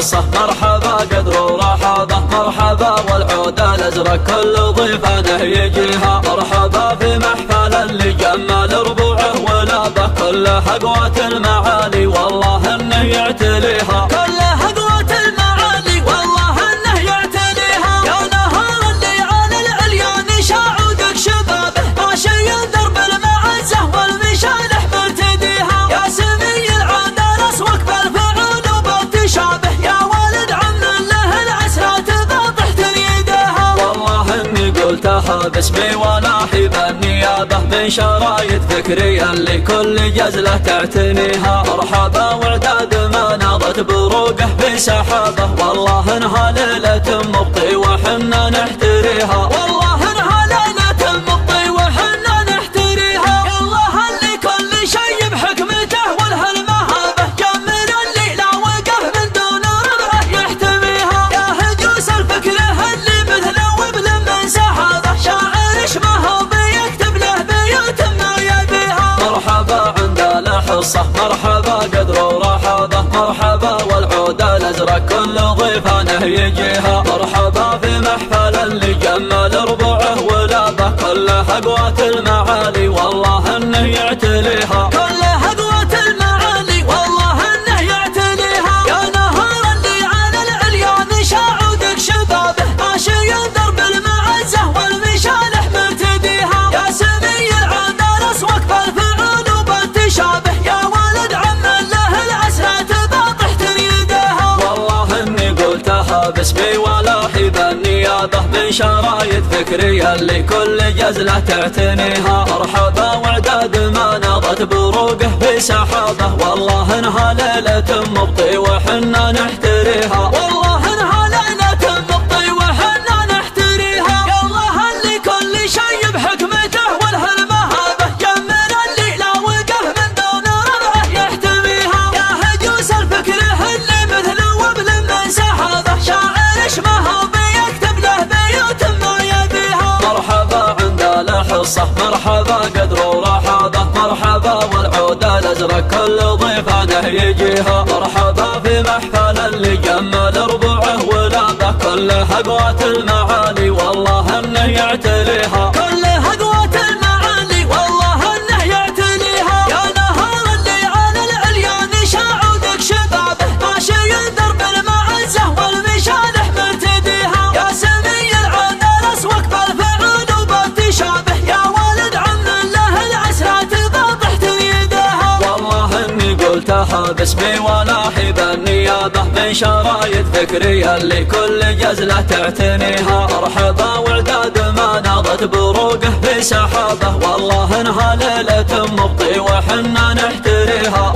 حصة مرحبا قدر ورحابة مرحبا والعود الازرق كل ضيفانه يجيها مرحبا في محفل اللي جمال ربوعه ولابه كل حقوة المعالي والله انه يعتليها كل حقوة المعالي والله انه يعتليها يا نهار اللي على العليان شاعودك شبابه ماشي درب المعزة والمشالح مرتديها يا سمي العادة رسوك بالفعول وبالتشابه يا ولد عم له العسرات باطحت يدها والله اني قلتها باسمي ولاحي بالنيابة من شرايط فكرية اللي كل جزلة تعتنيها مرحبا وعداد ما ناضت بروقه في سحابه والله انها ليلة مبطي وحنا نحتريها والله انها ليلة مبطي وحنا نحتريها يا الله اللي كل شي بحكمته والهالمهابة جمل اللي لا وقف من دون رضعه يحتميها يا هجوس الفكره اللي مثله وبل من سحابه شاعر شمه بيكتب له بيوت ما يبيها مرحبا عند الحصة مرحبا قدر ورحابة مرحبا والعود الازرق كل ضيفانه يجيها مرحبا في محفل اللي جمال ربوعه ولابه كل حقوة المعالي والله انه يعتليها كل حقوة المعالي والله انه يعتليها يا نهار اللي على العليان شاعودك شبابه ماشي درب المعزة والمشالح مرتديها يا سمي العادة رسوك بالفعول وبالتشابه يا ولد عم له العسرات باطحت يدها والله اني قلتها باسمي ولاحي بالنيابة من شرايط فكرية اللي كل جزلة تعتنيها مرحبا وعداد ما ناضت بروقه في سحابه والله انها ليلة مبطي وحنا نحتريها والله انها ليلة مبطي وحنا نحتريها يا الله اللي كل شي بحكمته والهالمهابة جمل اللي لا وقف من دون رضعه يحتميها يا هجوس الفكره اللي مثله وبل من سحابه شاعر شمه بيكتب له بيوت ما يبيها مرحبا عند الحصة مرحبا قدر ورحابة مرحبا والعود الازرق كل ضيفانه يجيها مرحبا في محفل اللي جمال ربوعه ولابه كل حقوة المعالي والله انه يعتليها كل حقوة المعالي والله انه يعتليها يا نهار اللي على العليان شاعودك شبابه ماشي درب المعزة والمشالح مرتديها يا سمي العادة رسوك بالفعول وبالتشابه يا ولد عم له العسرات باطحت يدها والله اني قلتها باسمي ولاحي بالنيابة من شرايط فكرية اللي كل جزلة تعتنيها مرحبا وعداد ما ناضت بروقه في سحابه والله انها ليلة مبطي وحنا نحتريها